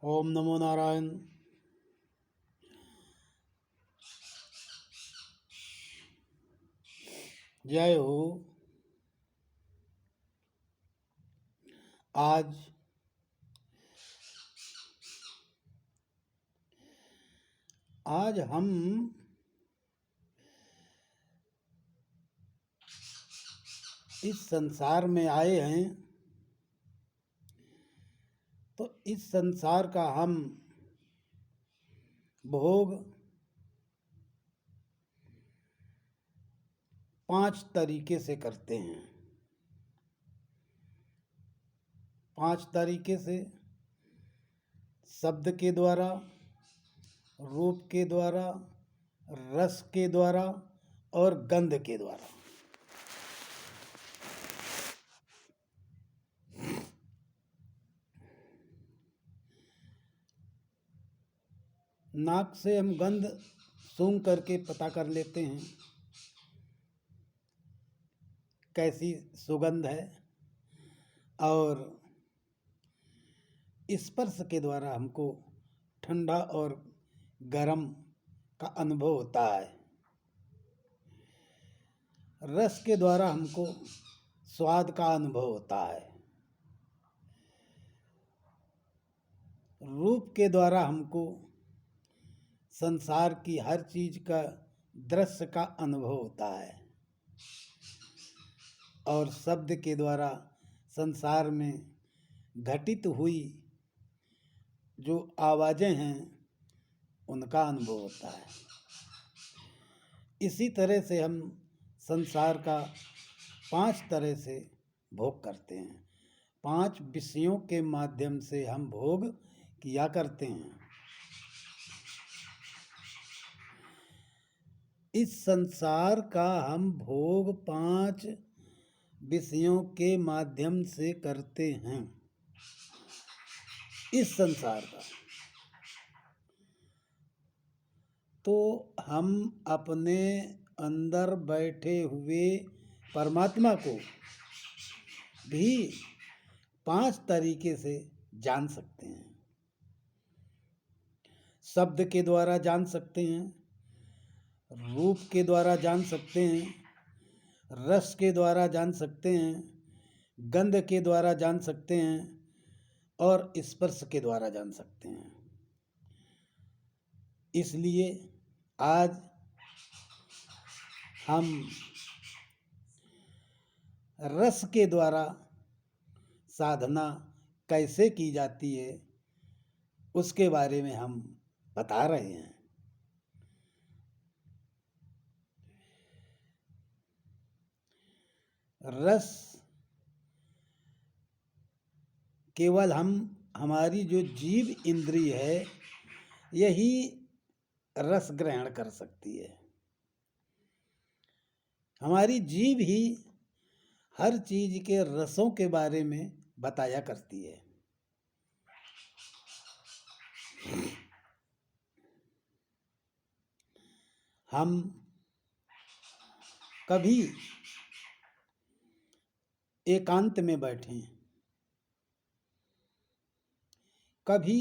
ओम नमो नारायण। जय हो। आज हम इस संसार में आए हैं, तो इस संसार का हम भोग 5 तरीके से करते हैं। 5 तरीके से: शब्द के द्वारा, रूप के द्वारा, रस के द्वारा और गंध के द्वारा। नाक से हम गंध सूंघ करके पता कर लेते हैं कैसी सुगंध है, और स्पर्श के द्वारा हमको ठंडा और गर्म का अनुभव होता है। रस के द्वारा हमको स्वाद का अनुभव होता है। रूप के द्वारा हमको संसार की हर चीज का दृश्य का अनुभव होता है। और शब्द के द्वारा संसार में घटित हुई जो आवाज़ें हैं उनका अनुभव होता है। इसी तरह से हम संसार का 5 तरह से भोग करते हैं। 5 विषयों के माध्यम से हम भोग किया करते हैं। इस संसार का हम भोग 5 विषयों के माध्यम से करते हैं। इस संसार का तो हम अपने अंदर बैठे हुए परमात्मा को भी 5 तरीके से जान सकते हैं। शब्द के द्वारा जान सकते हैं, रूप के द्वारा जान सकते हैं, रस के द्वारा जान सकते हैं, गंध के द्वारा जान सकते हैं और स्पर्श के द्वारा जान सकते हैं। इसलिए आज हम रस के द्वारा साधना कैसे की जाती है उसके बारे में हम बता रहे हैं। रस केवल हमारी जो जीव इंद्रिय है यही रस ग्रहण कर सकती है। हमारी जीव ही हर चीज के रसों के बारे में बताया करती है। हम कभी एकांत में बैठे, कभी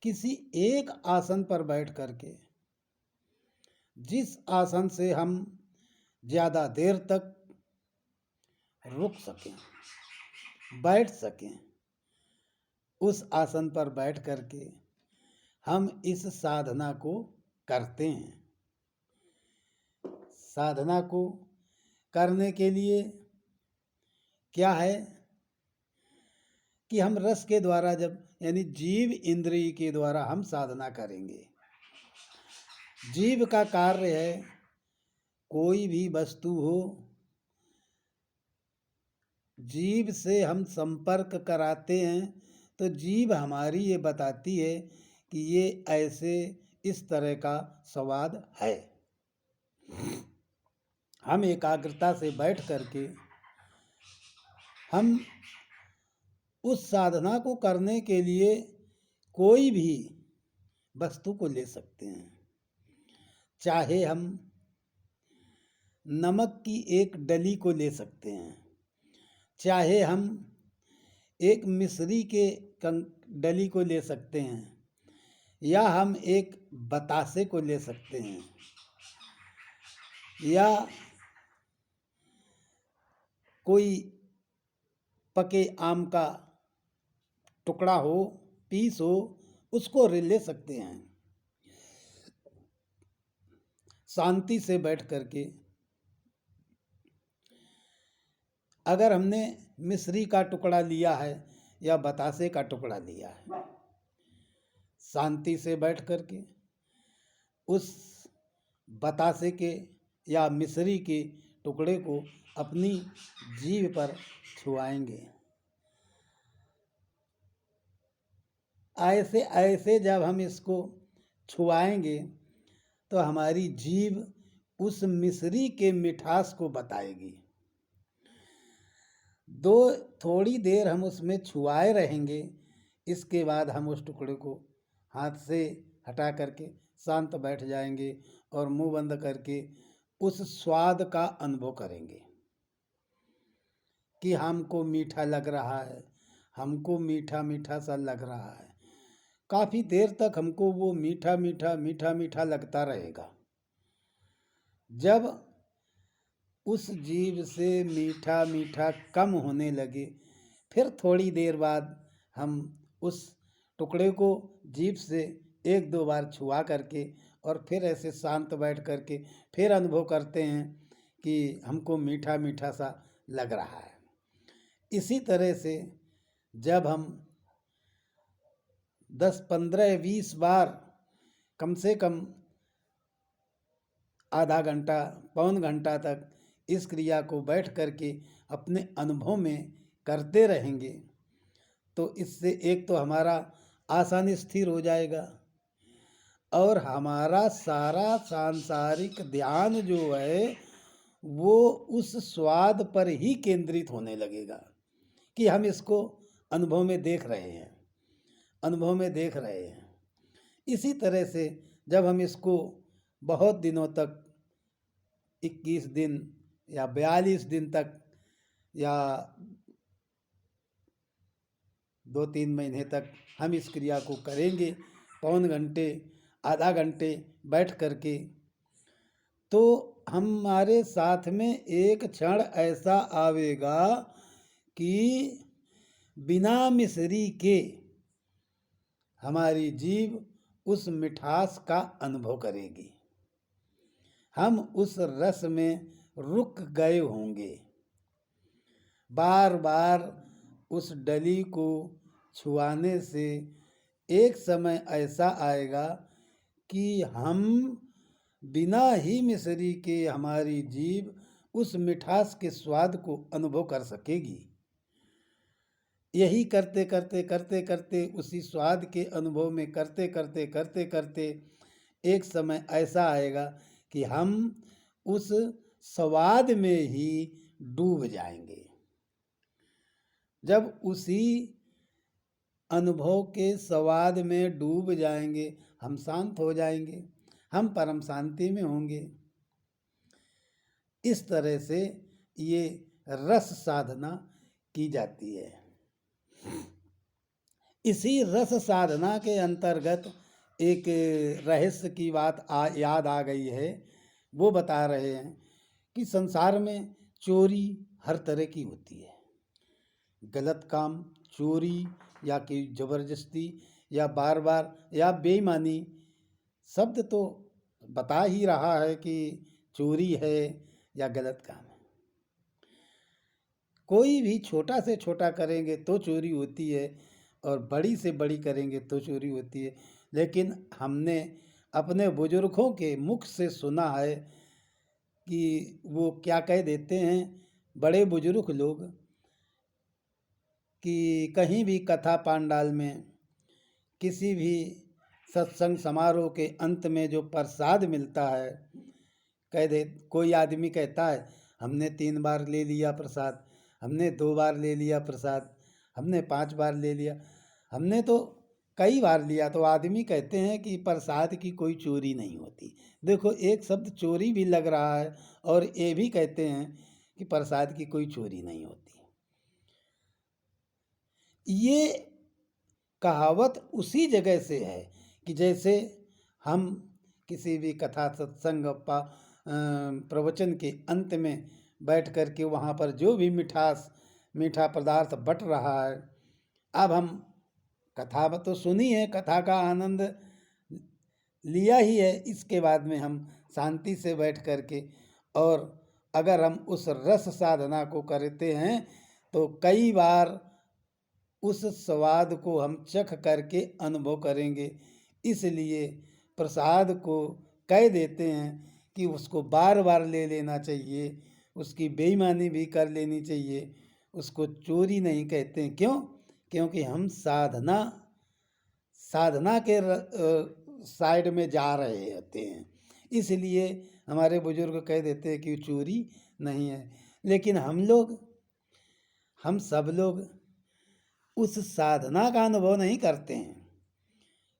किसी एक आसन पर बैठ करके, जिस आसन से हम ज़्यादा देर तक रुक सकें, बैठ सकें, उस आसन पर बैठ करके हम इस साधना को करते हैं। साधना को करने के लिए क्या है कि हम रस के द्वारा जब यानी जीव इंद्रिय के द्वारा हम साधना करेंगे। जीव का कार्य है कोई भी वस्तु हो, जीव से हम संपर्क कराते हैं तो जीव हमारी ये बताती है कि ये ऐसे इस तरह का स्वाद है। हम एकाग्रता से बैठ करके हम उस साधना को करने के लिए कोई भी वस्तु को ले सकते हैं। चाहे हम नमक की एक डली को ले सकते हैं, चाहे हम एक मिस्री के डली को ले सकते हैं, या हम एक बतासे को ले सकते हैं, या कोई पके आम का टुकड़ा हो, पीस हो, उसको ले सकते हैं। शांति से बैठ करके अगर हमने मिस्री का टुकड़ा लिया है या बतासे का टुकड़ा लिया है, शांति से बैठ करके उस बतासे के या मिस्री के टुकड़े को अपनी जीभ पर छुआएंगे। ऐसे ऐसे जब हम इसको छुआएंगे तो हमारी जीभ उस मिस्री के मिठास को बताएगी। थोड़ी देर हम उसमें छुआए रहेंगे, इसके बाद हम उस टुकड़े को हाथ से हटा करके शांत बैठ जाएंगे और मुंह बंद करके उस स्वाद का अनुभव करेंगे कि हमको मीठा लग रहा है, हमको मीठा मीठा सा लग रहा है। काफ़ी देर तक हमको वो मीठा मीठा मीठा मीठा लगता रहेगा। जब उस जीभ से मीठा मीठा कम होने लगे, फिर थोड़ी देर बाद हम उस टुकड़े को जीभ से एक दो बार छुआ करके और फिर ऐसे शांत बैठ करके फिर अनुभव करते हैं कि हमको मीठा मीठा सा लग रहा है। इसी तरह से जब हम 10, 15, 20 बार कम से कम आधा घंटा, पौन घंटा तक इस क्रिया को बैठ करके अपने अनुभव में करते रहेंगे तो इससे एक तो हमारा आसन स्थिर हो जाएगा और हमारा सारा सांसारिक ध्यान जो है वो उस स्वाद पर ही केंद्रित होने लगेगा कि हम इसको अनुभव में देख रहे हैं, अनुभव में देख रहे हैं। इसी तरह से जब हम इसको बहुत दिनों तक 21 दिन या 42 दिन तक या 2-3 महीने तक हम इस क्रिया को करेंगे, पौन घंटे, आधा घंटे बैठ करके, तो हमारे साथ में एक क्षण ऐसा आवेगा कि बिना मिस्री के हमारी जीभ उस मिठास का अनुभव करेगी। हम उस रस में रुक गए होंगे। बार बार उस डली को छुआने से एक समय ऐसा आएगा कि हम बिना ही मिस्री के हमारी जीभ उस मिठास के स्वाद को अनुभव कर सकेगी। यही करते करते करते करते उसी स्वाद के अनुभव में करते करते करते करते एक समय ऐसा आएगा कि हम उस स्वाद में ही डूब जाएंगे। जब उसी अनुभव के स्वाद में डूब जाएंगे, हम शांत हो जाएंगे, हम परम शांति में होंगे। इस तरह से ये रस साधना की जाती है। इसी रस साधना के अंतर्गत एक रहस्य की बात याद आ गई है। वो बता रहे हैं कि संसार में चोरी हर तरह की होती है। गलत काम, चोरी या कि जबरदस्ती या बार बार या बेईमानी, शब्द तो बता ही रहा है कि चोरी है या गलत काम है। कोई भी छोटा से छोटा करेंगे तो चोरी होती है और बड़ी से बड़ी करेंगे तो चोरी होती है। लेकिन हमने अपने बुजुर्गों के मुख से सुना है कि वो क्या कह देते हैं बड़े बुजुर्ग लोग कि कहीं भी कथा पांडाल में, किसी भी सत्संग समारोह के अंत में जो प्रसाद मिलता है, कह दे कोई आदमी कहता है हमने 3 बार ले लिया प्रसाद, हमने 2 बार ले लिया प्रसाद, हमने 5 बार ले लिया, हमने तो कई बार लिया, तो आदमी कहते हैं कि प्रसाद की कोई चोरी नहीं होती। देखो, एक शब्द चोरी भी लग रहा है और ये भी कहते हैं कि प्रसाद की कोई चोरी नहीं होती। ये कहावत उसी जगह से है कि जैसे हम किसी भी कथा सत्संग प्रवचन के अंत में बैठ कर के वहाँ पर जो भी मीठा पदार्थ बट रहा है, अब हम कथा तो सुनी है, कथा का आनंद लिया ही है, इसके बाद में हम शांति से बैठ कर के, और अगर हम उस रस साधना को करते हैं तो कई बार उस स्वाद को हम चख करके अनुभव करेंगे। इसलिए प्रसाद को कह देते हैं कि उसको बार बार ले लेना चाहिए, उसकी बेईमानी भी कर लेनी चाहिए, उसको चोरी नहीं कहते हैं। क्यों? क्योंकि हम साधना के साइड में जा रहे होते हैं, इसलिए हमारे बुजुर्ग कह देते हैं कि चोरी नहीं है। लेकिन हम सब लोग उस साधना का अनुभव नहीं करते हैं,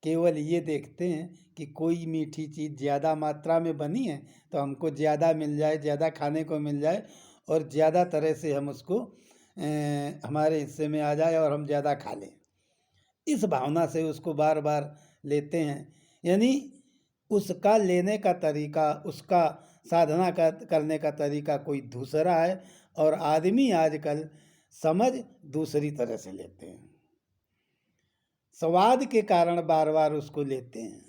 केवल ये देखते हैं कि कोई मीठी चीज़ ज़्यादा मात्रा में बनी है तो हमको ज़्यादा मिल जाए, ज़्यादा खाने को मिल जाए और ज़्यादा तरह से हम उसको हमारे हिस्से में आ जाए और हम ज़्यादा खा लें। इस भावना से उसको बार बार लेते हैं, यानी उसका लेने का तरीका, उसका साधना करने का तरीका कोई दूसरा है, और आदमी आजकल समझ दूसरी तरह से लेते हैं। स्वाद के कारण बार बार उसको लेते हैं,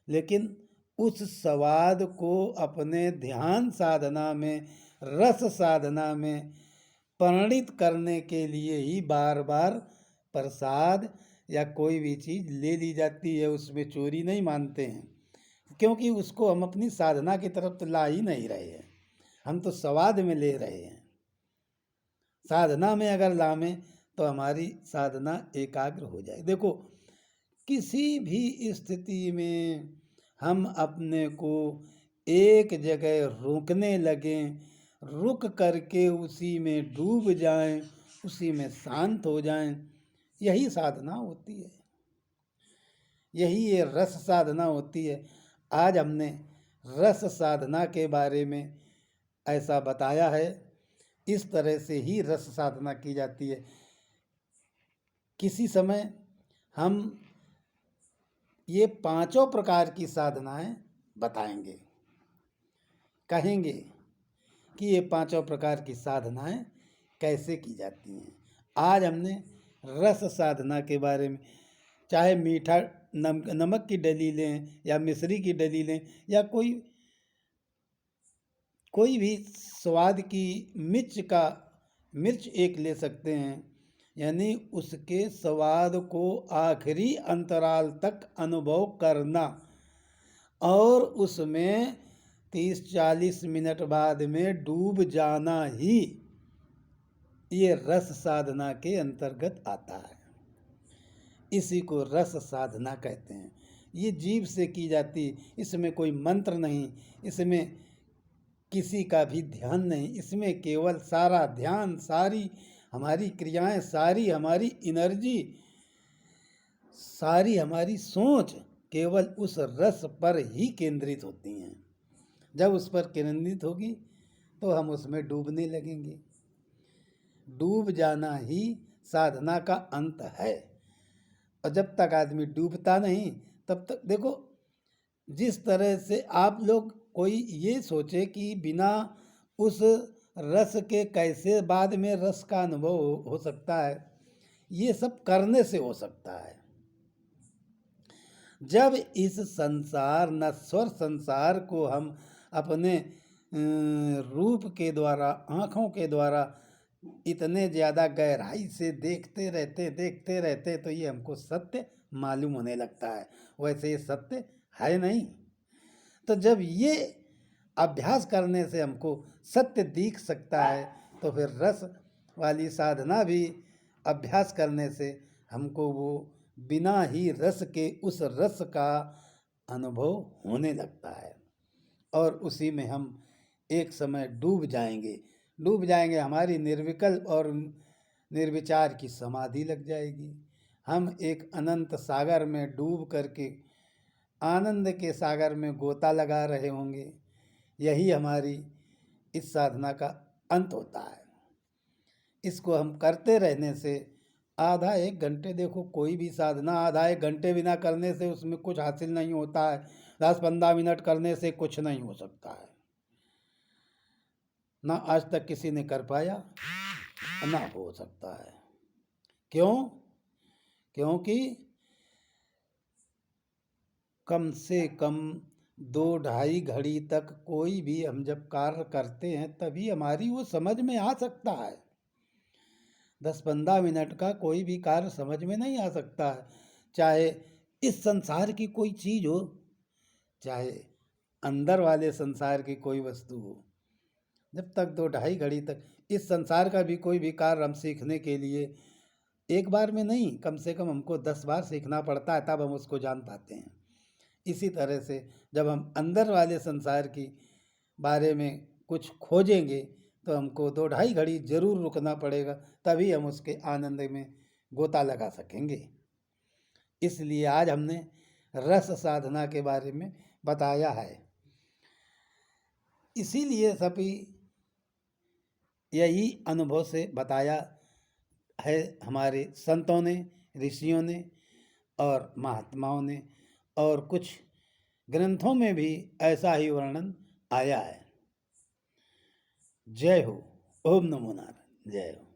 लेकिन उस स्वाद को अपने ध्यान साधना में, रस साधना में परिणित करने के लिए ही बार बार प्रसाद या कोई भी चीज़ ले ली जाती है। उसमें चोरी नहीं मानते हैं, क्योंकि उसको हम अपनी साधना की तरफ तो ला ही नहीं रहे हैं, हम तो स्वाद में ले रहे हैं। साधना में अगर लावें तो हमारी साधना एकाग्र हो जाए। देखो, किसी भी स्थिति में हम अपने को एक जगह रोकने लगें, रुक करके उसी में डूब जाएं, उसी में शांत हो जाएं, यही साधना होती है, यही ये रस साधना होती है। आज हमने रस साधना के बारे में ऐसा बताया है, इस तरह से ही रस साधना की जाती है। किसी समय हम ये पांचों प्रकार की साधनाएं बताएंगे, कहेंगे कि ये पांचों प्रकार की साधनाएं कैसे की जाती हैं। आज हमने रस साधना के बारे में, चाहे मीठा नमक की डली लें या मिश्री की डली लें या कोई भी स्वाद की मिर्च एक ले सकते हैं, यानी उसके स्वाद को आखिरी अंतराल तक अनुभव करना और उसमें 30-40 मिनट बाद में डूब जाना ही ये रस साधना के अंतर्गत आता है। इसी को रस साधना कहते हैं। ये जीव से की जाती, इसमें कोई मंत्र नहीं, इसमें किसी का भी ध्यान नहीं, इसमें केवल सारा ध्यान, सारी हमारी क्रियाएं, सारी हमारी एनर्जी, सारी हमारी सोच केवल उस रस पर ही केंद्रित होती हैं। जब उस पर केंद्रित होगी तो हम उसमें डूबने लगेंगे। डूब जाना ही साधना का अंत है, और जब तक आदमी डूबता नहीं तब तक, देखो, जिस तरह से आप लोग कोई ये सोचे कि बिना उस रस के कैसे बाद में रस का अनुभव हो सकता है, ये सब करने से हो सकता है। जब इस संसार नश्वर संसार को हम अपने रूप के द्वारा, आँखों के द्वारा इतने ज़्यादा गहराई से देखते रहते तो ये हमको सत्य मालूम होने लगता है, वैसे ये सत्य है नहीं। तो जब ये अभ्यास करने से हमको सत्य दिख सकता है, तो फिर रस वाली साधना भी अभ्यास करने से हमको वो बिना ही रस के उस रस का अनुभव होने लगता है, और उसी में हम एक समय डूब जाएंगे। हमारी निर्विकल्प और निर्विचार की समाधि लग जाएगी। हम एक अनंत सागर में डूब करके आनंद के सागर में गोता लगा रहे होंगे। यही हमारी इस साधना का अंत होता है। इसको हम करते रहने से आधा एक घंटे, देखो कोई भी साधना आधा एक घंटे बिना करने से उसमें कुछ हासिल नहीं होता है। 10-15 मिनट करने से कुछ नहीं हो सकता है। ना आज तक किसी ने कर पाया, ना हो सकता है। क्यों? क्योंकि कम से कम 2-2.5 घड़ी तक कोई भी हम जब कार्य करते हैं तभी हमारी वो समझ में आ सकता है। 10-15 मिनट का कोई भी कार्य समझ में नहीं आ सकता है, चाहे इस संसार की कोई चीज़ हो, चाहे अंदर वाले संसार की कोई वस्तु हो। जब तक 2-2.5 घड़ी तक इस संसार का भी कोई भी कार्य हम सीखने के लिए एक बार में नहीं, कम से कम हमको 10 बार सीखना पड़ता है, तब हम उसको जान पाते हैं। इसी तरह से जब हम अंदर वाले संसार की बारे में कुछ खोजेंगे तो हमको 2-2.5 घड़ी जरूर रुकना पड़ेगा, तभी हम उसके आनंद में गोता लगा सकेंगे। इसलिए आज हमने रस साधना के बारे में बताया है। इसीलिए सभी यही अनुभव से बताया है हमारे संतों ने, ऋषियों ने और महात्माओं ने, और कुछ ग्रंथों में भी ऐसा ही वर्णन आया है। जय हो। ओम नमो नारायण। जय हो।